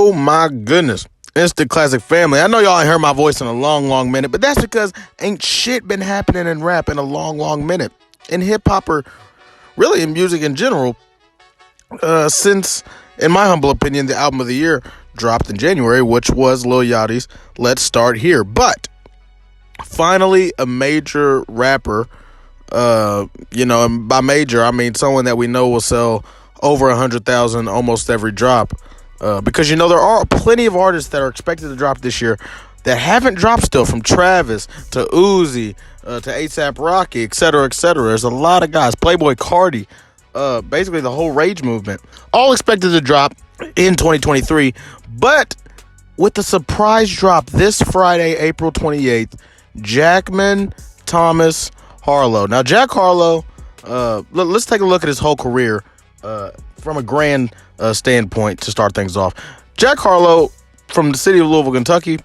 Oh my goodness. Instant classic family. I know y'all ain't heard my voice in a long minute, but that's because ain't shit been happening in rap in a long minute. In hip hop or really in music in general, since, in my humble opinion, the album of the year dropped in January, which was Lil Yachty's Let's Start Here. But finally, a major rapper, and by major, I mean someone that we know will sell over 100,000 almost every drop. Because, there are plenty of artists that are expected to drop this year that haven't dropped still, from Travis to Uzi to A$AP Rocky, et cetera, et cetera. There's a lot of guys. Playboy Cardi, basically the whole Rage movement, all expected to drop in 2023. But with the surprise drop this Friday, April 28th, Jackman, Thomas, Harlow. Now, Jack Harlow, let's take a look at his whole career from a grand standpoint to start things off. Jack Harlow, from the city of Louisville, Kentucky,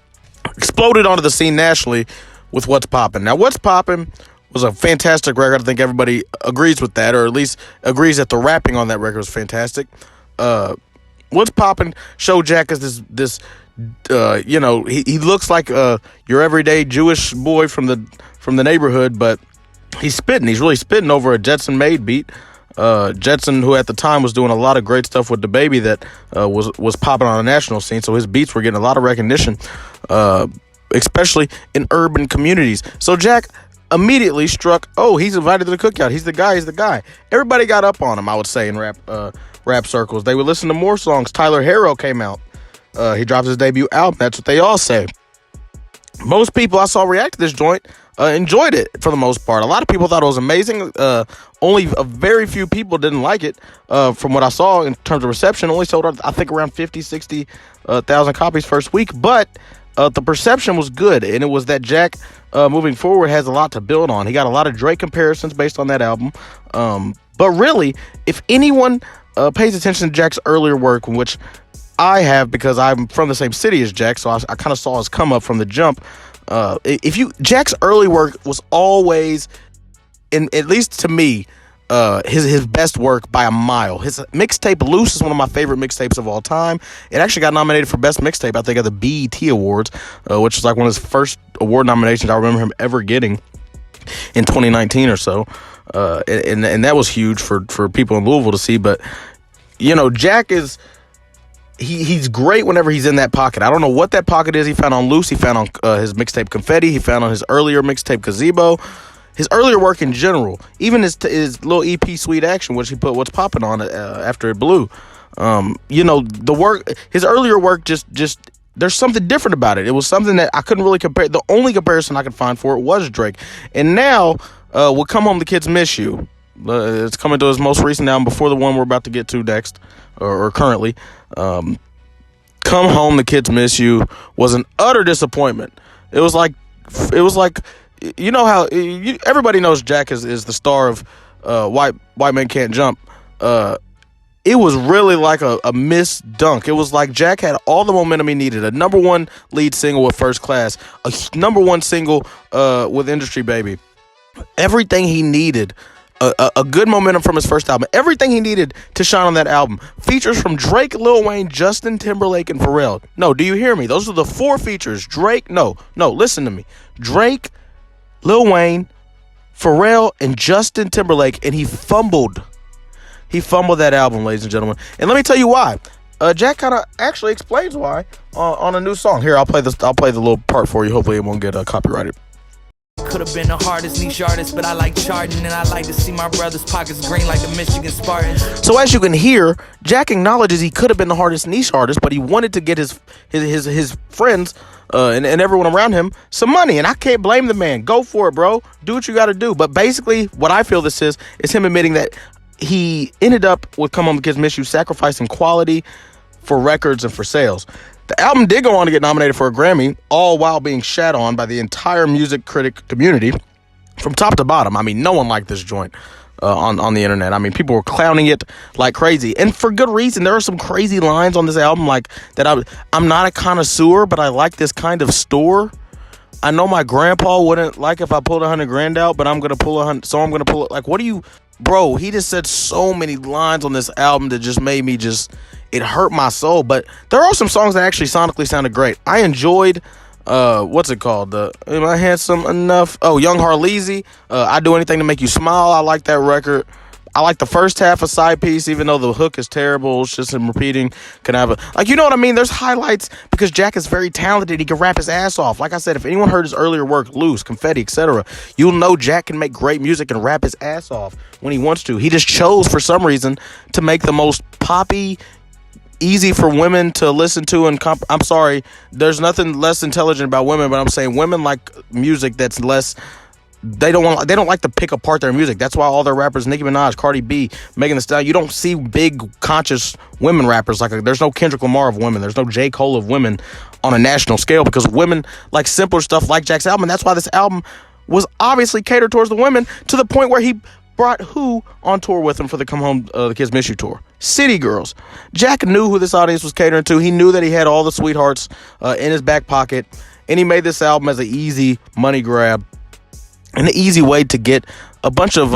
exploded onto the scene nationally with What's Poppin'. Now, What's Poppin' was a fantastic record. I think everybody agrees with that, or at least agrees that the rapping on that record was fantastic. What's Poppin' showed Jack as this he looks like your everyday Jewish boy from the neighborhood, but he's spitting. He's really spitting over a Jetson Made beat. Jetson, who at the time was doing a lot of great stuff with DaBaby that was popping on a national scene, so his beats were getting a lot of recognition, especially in urban communities. So Jack immediately struck, he's invited to the cookout. He's the guy. Everybody got up on him, I would say, in rap circles. They would listen to more songs. Tyler Harrow came out. He dropped his debut album. That's what they all say. Most people I saw react to this joint enjoyed it for the most part. A lot of people thought it was amazing. Only a very few people didn't like it. From what I saw in terms of reception, only sold, I think, around 50,000-60,000 copies first week. But the perception was good, and it was that Jack, moving forward, has a lot to build on. He got a lot of Drake comparisons based on that album. But really, if anyone pays attention to Jack's earlier work, which I have because I'm from the same city as Jack, so I kind of saw his come up from the jump. Jack's early work was always, at least to me, his best work by a mile. His mixtape Loose is one of my favorite mixtapes of all time. It actually got nominated for best mixtape, I think, at the BET Awards, which was like one of his first award nominations I remember him ever getting in 2019 or so. And that was huge for people in Louisville to see. But Jack is. He's great whenever he's in that pocket. I don't know what that pocket is. He found on Loose. He found on his mixtape Confetti. He found on his earlier mixtape Gazebo. His earlier work in general, even his little EP Sweet Action, which he put What's Poppin' on after it blew. The work, his earlier work, just there's something different about it. It was something that I couldn't really compare. The only comparison I could find for it was Drake. And now, we'll Come Home, the Kids Miss You. It's coming to his most recent album before the one we're about to get to next, or currently. Come Home, the Kids Miss You was an utter disappointment. It was like how everybody knows Jack is the star of White Men Can't Jump. It was really like a missed dunk. It was like Jack had all the momentum he needed. A number one lead single with First Class, a number one single with Industry Baby. Everything he needed. A good momentum from his first album. Everything he needed to shine on that album. Features from Drake, Lil Wayne, Justin Timberlake, and Pharrell. No, do you hear me? Those are the four features. Drake, no, listen to me. Drake, Lil Wayne, Pharrell, and Justin Timberlake, and he fumbled. He fumbled that album, ladies and gentlemen. And let me tell you why. Jack kind of actually explains why on a new song. Here, I'll play the little part for you. Hopefully it won't get copyrighted. Could have been the hardest niche artist, but I like charting, and I like to see my brother's pockets green like the Michigan Spartans. So as you can hear, Jack acknowledges he could have been the hardest niche artist, but he wanted to get his friends and everyone around him some money, and I can't blame the man. Go for it, bro. Do what you got to do. But basically, what I feel this is him admitting that he ended up with Come Home, the Kids Miss You, sacrificing quality for records and for sales. The album did go on to get nominated for a Grammy, all while being shat on by the entire music critic community from top to bottom. I mean, no one liked this joint on the internet. I mean, people were clowning it like crazy, and for good reason. There are some crazy lines on this album, like that I'm not a connoisseur, but I like this kind of store. I know my grandpa wouldn't like if I pulled $100,000 out, but I'm gonna pull $100, so I'm gonna pull it. Like, what are you bro, he just said so many lines on this album that just made me it hurt my soul. But there are some songs that actually sonically sounded great. I enjoyed, what's it called? Am I Handsome Enough? Oh, Young Harleezy. I Do Anything to Make You Smile. I like that record. I like the first half of Side Piece, even though the hook is terrible. It's just him repeating. Can I have a, like, you know what I mean? There's highlights because Jack is very talented. He can rap his ass off. Like I said, if anyone heard his earlier work, Loose, Confetti, etc., you'll know Jack can make great music and rap his ass off when he wants to. He just chose, for some reason, to make the most poppy, easy for women to listen to. And I'm sorry, there's nothing less intelligent about women, but I'm saying women like music that's less. They don't like to pick apart their music. That's why all their rappers, Nicki Minaj, Cardi B, Megan Thee Stallion, you don't see big conscious women rappers. There's no Kendrick Lamar of women. There's no J. Cole of women on a national scale, because women like simpler stuff like Jack's album. And that's why this album was obviously catered towards the women, to the point where he brought who on tour with him for the Come Home, the Kids Miss You tour? City Girls. Jack knew who this audience was catering to. He knew that he had all the sweethearts in his back pocket, and he made this album as an easy money grab, an easy way to get a bunch of,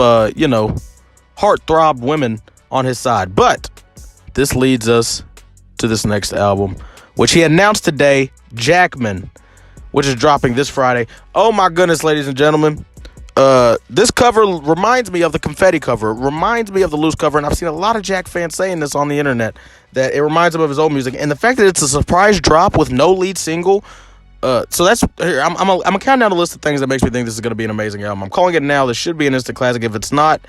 heartthrob women on his side. But this leads us to this next album, which he announced today, Jackman, which is dropping this Friday. Oh my goodness, ladies and gentlemen. This cover reminds me of the Confetti cover. It reminds me of the Loose cover, and I've seen a lot of Jack fans saying this on the internet, that it reminds him of his old music. And the fact that it's a surprise drop with no lead single, so that's here. I'm gonna count down a list of things that makes me think this is gonna be an amazing album. I'm calling it now. This should be an instant classic. If it's not,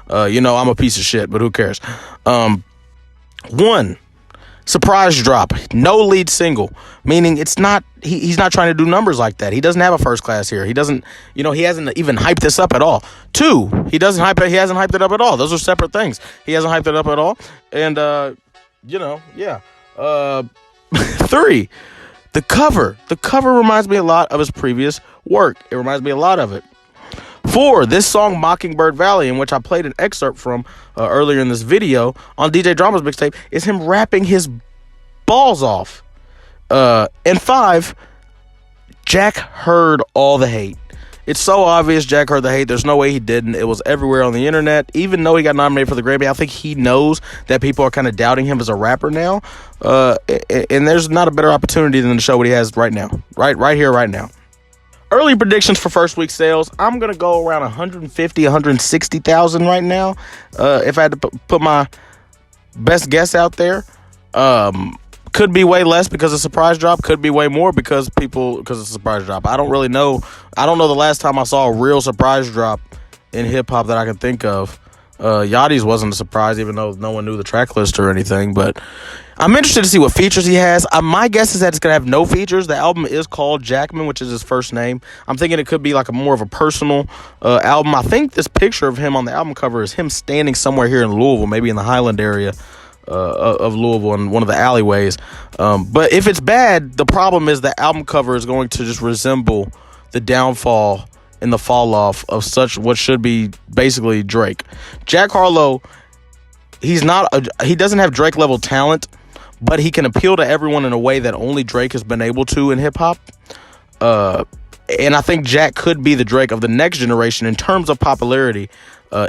I'm a piece of shit. But who cares? One, surprise drop, no lead single, meaning it's not. He's not trying to do numbers like that. He doesn't have a first class here. He doesn't. He hasn't even hyped this up at all. Two, he hasn't hyped it up at all. Those are separate things. He hasn't hyped it up at all. And three. The cover reminds me a lot of his previous work. It reminds me a lot of it. 4, this song Mockingbird Valley, in which I played an excerpt from earlier in this video on DJ Drama's mixtape, is him rapping his balls off. And 5, Jack heard all the hate. It's so obvious Jack heard the hate. There's no way he didn't. It was everywhere on the internet. Even though he got nominated for the Grammy, I think he knows that people are kind of doubting him as a rapper now. And there's not a better opportunity than to show what he has right now. Right here, right now. Early predictions for first week sales. I'm going to go around 150, 160,000 right now. If I had to put my best guess out there. Could be way less because of surprise drop. Could be way more because of surprise drop. I don't really know. I don't know the last time I saw a real surprise drop in hip hop that I can think of. Yachty's wasn't a surprise, even though no one knew the track list or anything. But I'm interested to see what features he has. My guess is that it's gonna have no features. The album is called Jackman, which is his first name. I'm thinking it could be like a more of a personal album. I think this picture of him on the album cover is him standing somewhere here in Louisville, maybe in the Highland area of Louisville in one of the alleyways. But if it's bad, the problem is the album cover is going to just resemble the downfall and the fall off of what should be basically Drake. Jack Harlow, he doesn't have Drake level talent, but he can appeal to everyone in a way that only Drake has been able to in hip hop. And I think Jack could be the Drake of the next generation in terms of popularity.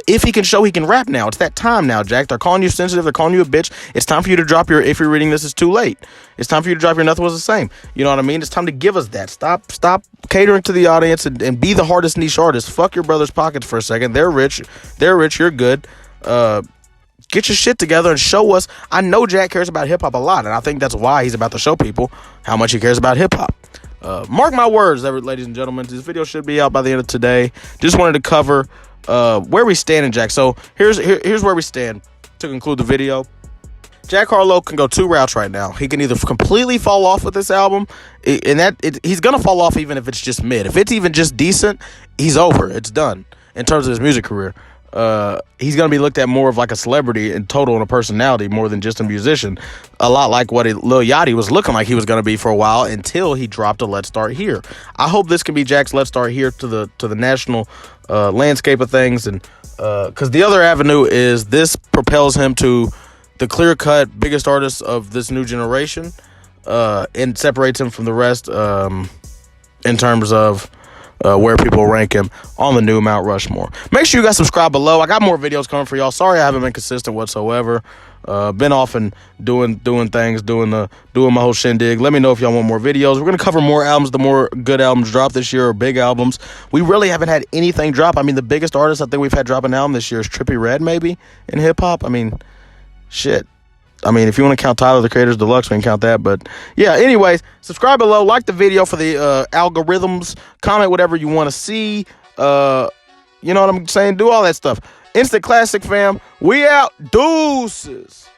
If he can show he can rap now. It's that time now, Jack. They're calling you sensitive. They're calling you a bitch. It's time for you to drop your If You're Reading This Is Too Late. It's time for you to drop your Nothing Was the Same. You know what I mean? It's time to give us that. Stop catering to the audience and be the hardest niche artist. Fuck your brother's pockets for a second. They're rich. You're good. Get your shit together and show us. I know Jack cares about hip-hop a lot, and I think that's why he's about to show people how much he cares about hip-hop. Mark my words, ladies and gentlemen. This video should be out by the end of today. Just wanted to cover where we stand in Jack. So here's where we stand to conclude the video. Jack Harlow can go 2 routes right now. He can either completely fall off with this album, he's gonna fall off even if it's just mid. If it's even just decent, he's over. It's done in terms of his music career. He's gonna be looked at more of like a celebrity in total and a personality more than just a musician. A lot like what Lil Yachty was looking like he was gonna be for a while until he dropped a Let's Start Here. I hope this can be Jack's Let's Start Here to the national landscape of things, and because the other avenue is this propels him to the clear-cut biggest artist of this new generation, and separates him from the rest in terms of where people rank him on the new Mount Rushmore. Make sure you guys subscribe below. I got more videos coming for y'all. Sorry I haven't been consistent whatsoever. Been off and doing things, doing my whole shindig. Let me know if y'all want more videos. We're gonna cover more albums. The more good albums drop this year, or big albums. We really haven't had anything drop. I mean, the biggest artist I think we've had drop an album this year is Trippie Redd, maybe, in hip hop. I mean, shit. I mean, if you want to count Tyler the Creator's Deluxe, we can count that. But yeah, anyways, subscribe below, like the video for the algorithms, comment whatever you want to see. You know what I'm saying? Do all that stuff. Instant Classic fam, we out. Deuces.